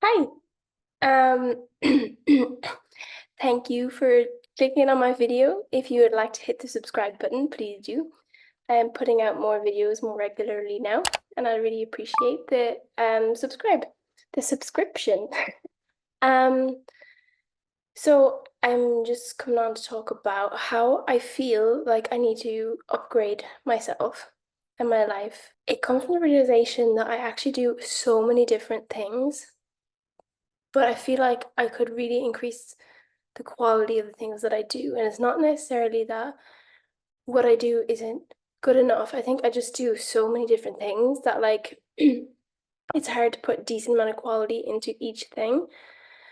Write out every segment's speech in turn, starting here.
Hi. Um, Thank you for clicking on my video. If you would like to hit the subscribe button, please do. I am putting out more videos more regularly now, and I really appreciate the subscription. Um, so I'm just coming on to talk about how I feel like I need to upgrade myself and my life. It comes from the realization that I actually do so many different things, but I feel like I could really increase the quality of the things that I do. And it's not necessarily that what I do isn't good enough. I think I just do so many different things that it's hard to put decent amount of quality into each thing.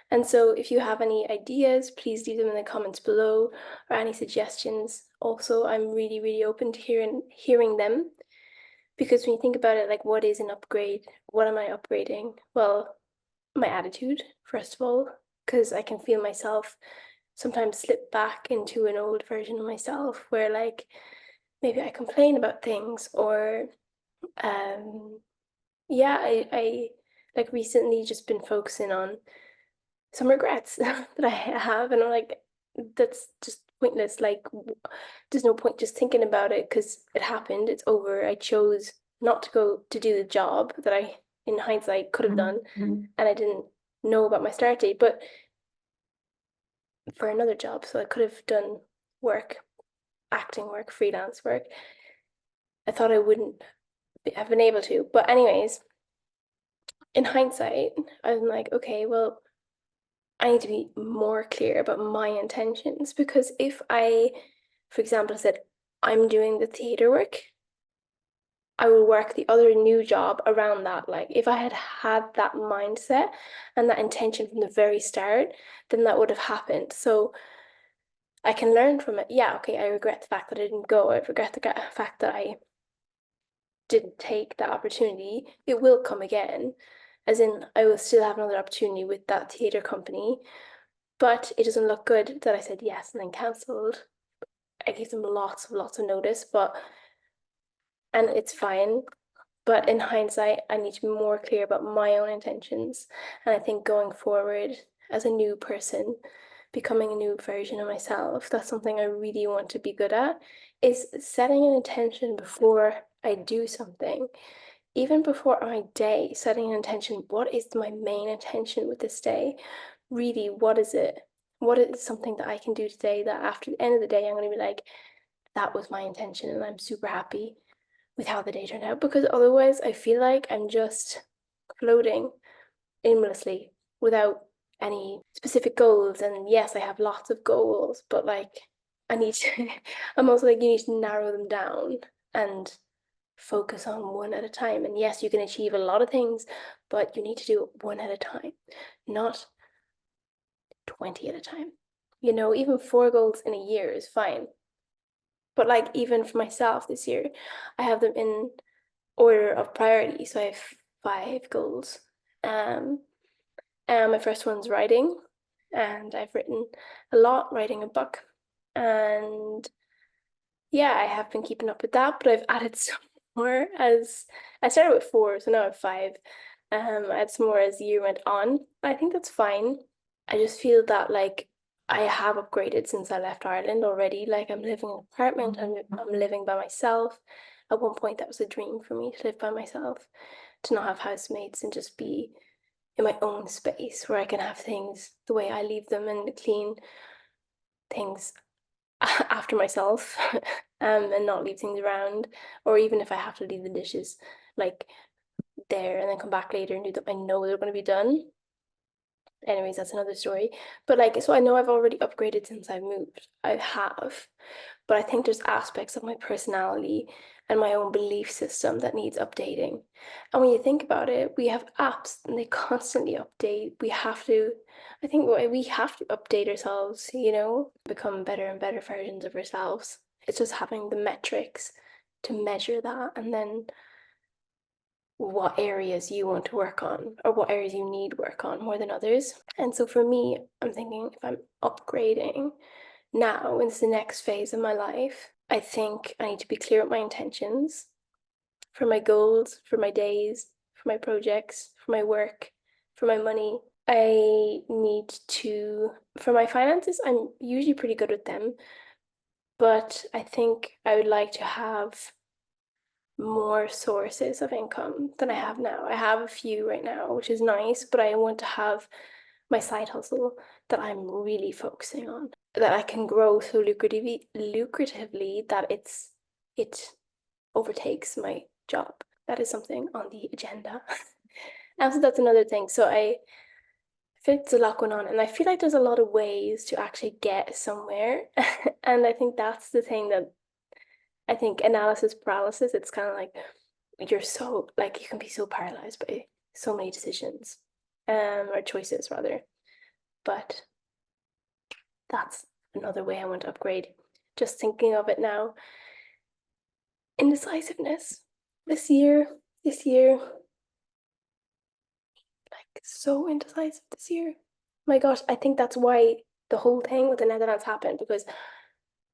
And so if you have any ideas, please leave them in the comments below or any suggestions. Also, I'm really, really open to hearing them because when you think about it, like what is an upgrade? What am I upgrading? Well, my attitude, first of all, because I can feel myself sometimes slip back into an old version of myself where like maybe I complain about things or um yeah, I like recently just been focusing on some regrets that I have and I'm like that's just pointless. Like there's no point just thinking about it because it happened, it's over. I chose not to go to do the job that I in hindsight could have done and I didn't know about my start date, but for another job. So I could have done work, acting work, freelance work. I thought I wouldn't have been able to. But, anyways, in hindsight, I'm like, okay, well, I need to be more clear about my intentions because if I, for example, said, I'm doing the theater work, I will work the other new job around that. Like, if I had had that mindset and that intention from the very start, then that would have happened. So, I can learn from it. Yeah, okay, I regret the fact that I didn't go. I regret the fact that I didn't take that opportunity. It will come again, as in, I will still have another opportunity with that theatre company, but it doesn't look good that I said yes and then cancelled. I gave them lots of notice, and it's fine. But in hindsight, I need to be more clear about my own intentions. And I think going forward as a new person, becoming a new version of myself, that's something I really want to be good at, is setting an intention before I do something. Even before my day, setting an intention. What is my main intention with this day? Really, what is it? What is something that I can do today that after the end of the day, I'm going to be like, that was my intention and I'm super happy with how the day turned out? Because otherwise, I feel like I'm just floating aimlessly without any specific goals. And yes, I have lots of goals, but like, I need to, I'm also like, you need to narrow them down and focus on one at a time. And yes, you can achieve a lot of things, but you need to do it one at a time, not 20 at a time. You know, even 4 goals in a year is fine. But like, even for myself this year, I have them in order of priority. So I have 5 goals. Um, and my first one's writing, and I've written a lot, writing a book. And yeah, I have been keeping up with that, but I've added some more as I started with 4, so now I have 5. I had some more as the year went on. I think that's fine. I just feel that like I have upgraded since I left Ireland already. Like I'm living in an apartment, I'm living by myself. At one point, that was a dream for me to live by myself, to not have housemates and just be in my own space where I can have things the way I leave them and clean things after myself and not leave things around, or even if I have to leave the dishes like there and then come back later and do them, I know they're going to be done. Anyways, that's another story. But like, so I know I've already upgraded since I moved. I have, but I think there's aspects of my personality and my own belief system that needs updating. And when you think about it, we have apps and they constantly update. I think we have to update ourselves, become better and better versions of ourselves. It's just having the metrics to measure that and then what areas you want to work on or what areas you need work on more than others. And so for me, I'm thinking if I'm upgrading now in the next phase of my life, I think I need to be clear with my intentions for my goals, for my days, for my projects, for my work, for my money. I need to, for my finances, I'm usually pretty good with them, but I think I would like to have more sources of income than I have now. I have a few right now, which is nice, but I want to have my side hustle that I'm really focusing on, that I can grow so lucratively that it overtakes my job. That is something on the agenda. And so that's another thing. So I feel it's a lot going on, and I feel like there's a lot of ways to actually get somewhere. And I think that's the thing that I think analysis paralysis, it's kind of like you're so like you can be so paralyzed by so many decisions, or choices rather. But that's another way I want to upgrade. Just thinking of it now. Indecisiveness. This year, like so indecisive this year. My gosh, I think that's why the whole thing with the Netherlands happened because,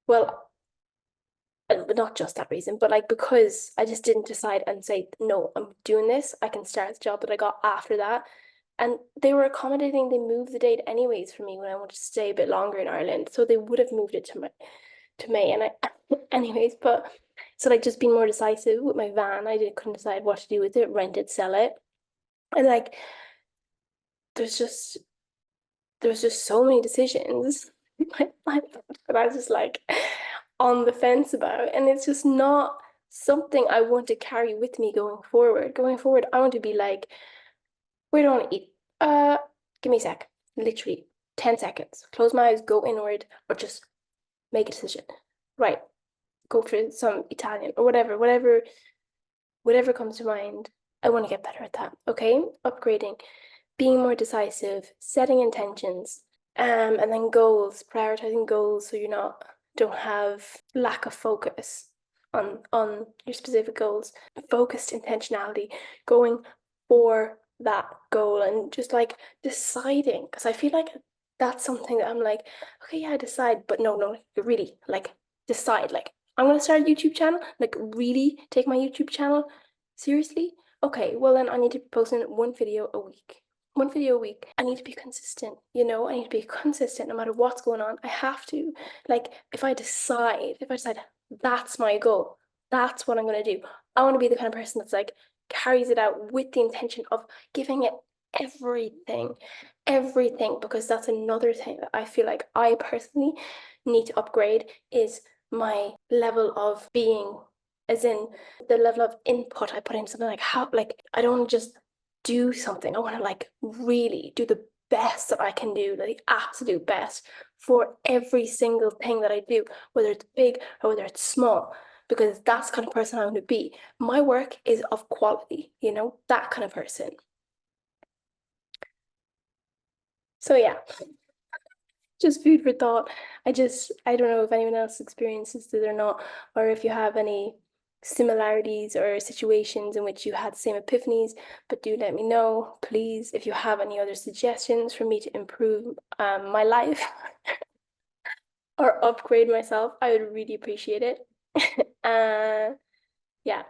well, not just that reason, but like because I just didn't decide and say, no, I'm doing this. I can start the job that I got after that. And they were accommodating, they moved the date anyways for me when I wanted to stay a bit longer in Ireland. So they would have moved it to May. And I anyways, but so like just being more decisive with my van. Couldn't decide what to do with it, rent it, sell it. And like there's just so many decisions that I was just like on the fence about. And it's just not something I want to carry with me going forward. Going forward, I want to be like, where do I want to eat? Give me a sec. Literally 10 seconds. Close my eyes, go inward, or just make a decision. Right. Go for some Italian or whatever comes to mind. I want to get better at that. Okay. Upgrading, being more decisive, setting intentions, and then goals, prioritizing goals so don't have lack of focus on your specific goals. Focused intentionality, going for that goal and just like deciding, because I feel like that's something that I'm like, okay, yeah, I decide, but no, really, like decide, like I'm gonna start a YouTube channel, like really take my YouTube channel seriously. Okay, well then I need to be posting one video a week. I need to be consistent, I need to be consistent no matter what's going on. I have to. Like if I decide that's my goal, that's what I'm gonna do. I want to be the kind of person that's like carries it out with the intention of giving it everything, because that's another thing that I feel like I personally need to upgrade is my level of being, as in the level of input I put in something. Like how, like I don't want to just do something. I want to like really do the best that I can do, the absolute best for every single thing that I do, whether it's big or whether it's small, because that's the kind of person I want to be. My work is of quality, that kind of person. So yeah, just food for thought. I don't know if anyone else experiences it or not, or if you have any similarities or situations in which you had the same epiphanies, but do let me know, please, if you have any other suggestions for me to improve my life or upgrade myself. I would really appreciate it. Yeah.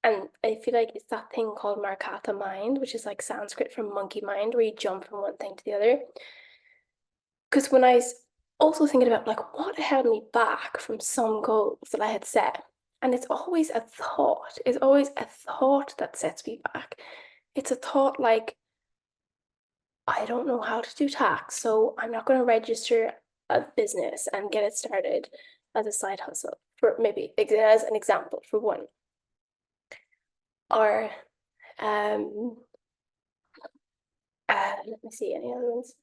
And I feel like it's that thing called Markata mind, which is like Sanskrit from monkey mind, where you jump from one thing to the other. Because when I was also thinking about like what held me back from some goals that I had set, and it's always a thought. It's always a thought that sets me back. It's a thought like, I don't know how to do tax, so I'm not going to register a business and get it started as a side hustle, for maybe as an example for one. Or let me see any other ones.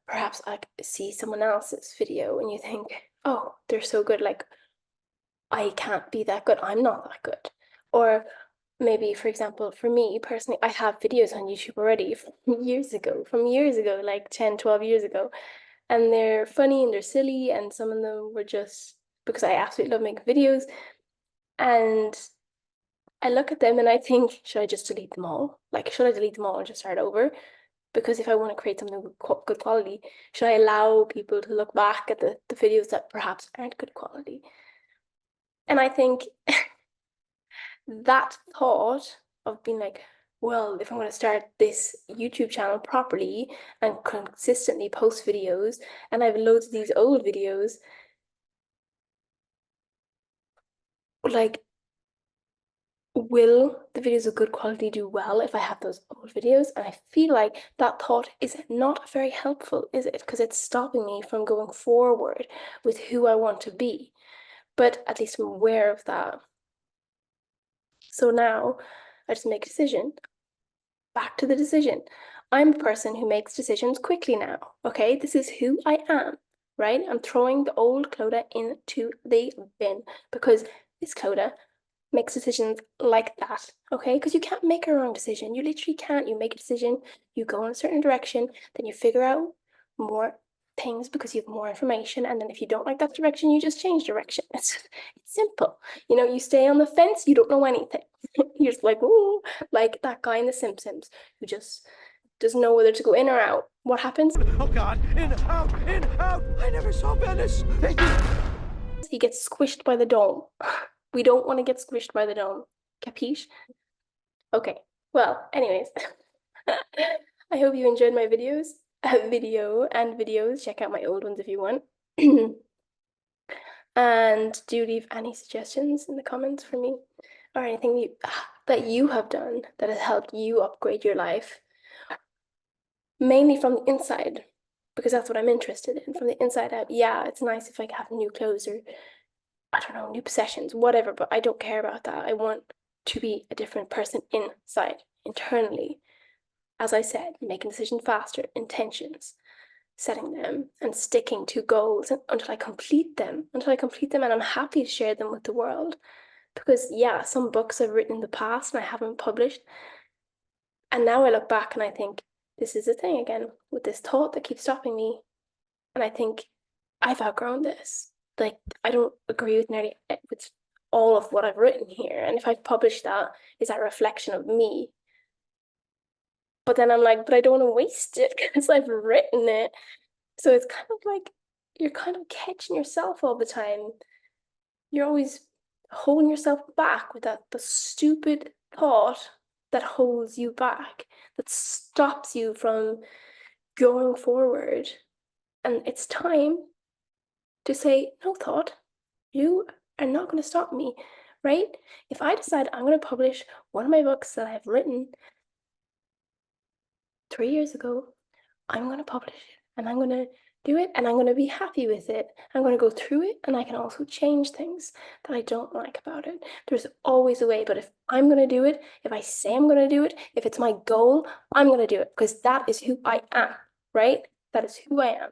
Perhaps I see someone else's video and you think, oh, they're so good, like I can't be that good, I'm not that good. Or maybe, for example, for me personally, I have videos on YouTube already from years ago, like 10, 12 years ago. And they're funny and they're silly, and some of them were just because I absolutely love making videos. And I look at them and I think, should I just delete them all? Like, should I delete them all and just start over? Because if I want to create something with good quality, should I allow people to look back at the videos that perhaps aren't good quality? And I think that thought of being like, well, if I'm going to start this YouTube channel properly and consistently post videos, and I have loads of these old videos, like, will the videos of good quality do well if I have those old videos? And I feel like that thought is not very helpful, is it? Because it's stopping me from going forward with who I want to be. But at least I'm aware of that. So now I just make a decision. Back to the decision. I'm a person who makes decisions quickly now. Okay, this is who I am, right? I'm throwing the old Clodagh into the bin because this Clodagh makes decisions like that, okay? Because you can't make a wrong decision. You literally can't. You make a decision, you go in a certain direction, then you figure out more things because you have more information. And then if you don't like that direction, you just change direction. It's simple. You know, you stay on the fence, you don't know anything. You're just like, ooh, like that guy in The Simpsons who just doesn't know whether to go in or out. What happens? Oh God, in, out, I never saw Venice. Thank you. He gets squished by the dome. We don't want to get squished by the dome. Capiche? Okay, well, anyways, I hope you enjoyed my videos, videos. Check out my old ones if you want. And do leave any suggestions in the comments for me or anything that you have done that has helped you upgrade your life, mainly from the inside, because that's what I'm interested in, from the inside out. Yeah, it's nice if I have new clothes or, I don't know, new possessions, whatever, but I don't care about that. I want to be a different person inside, internally. As I said, making decisions faster, intentions, setting them and sticking to goals until I complete them, and I'm happy to share them with the world. Because yeah, some books I've written in the past and I haven't published. And now I look back and I think, this is the thing again, with this thought that keeps stopping me. And I think, I've outgrown this. Like, I don't agree with nearly with all of what I've written here. And if I've published that, is that a reflection of me? But then I'm like, but I don't want to waste it because I've written it. So it's kind of like you're kind of catching yourself all the time. You're always holding yourself back with that the stupid thought that holds you back, that stops you from going forward. And it's time to say, no, thought, you are not going to stop me, right? If I decide I'm going to publish one of my books that I've written 3 years ago, I'm going to publish it and I'm going to do it and I'm going to be happy with it. I'm going to go through it and I can also change things that I don't like about it. There's always a way, but if I'm going to do it, if I say I'm going to do it, if it's my goal, I'm going to do it because that is who I am, right? That is who I am.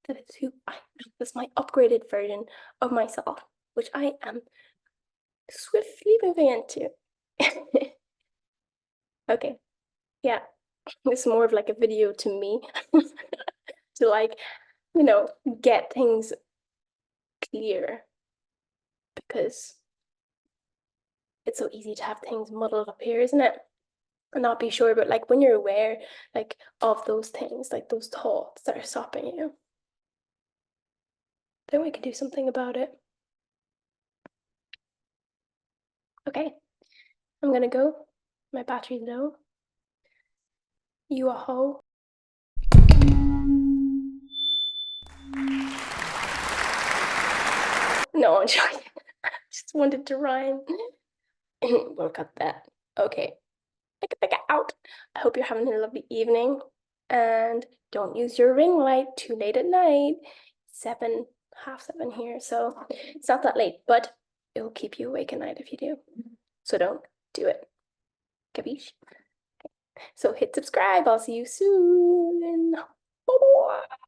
That is who I am. That's my upgraded version of myself, which I am swiftly moving into. Okay, yeah, it's more of like a video to me to like, you know, get things clear because it's so easy to have things muddled up here, isn't it? And not be sure, but like when you're aware like of those things, like those thoughts that are stopping you, then we can do something about it. Okay, I'm gonna go. My battery's low. You a hoe. No, I'm joking. I just wanted to rhyme. We'll cut that. Okay. Out. I hope you're having a lovely evening and don't use your ring light too late at night. 7, half 7 here, so it's not that late, but it will keep you awake at night if you do. So don't do it. Capiche? So hit subscribe. I'll see you soon. Bye-bye.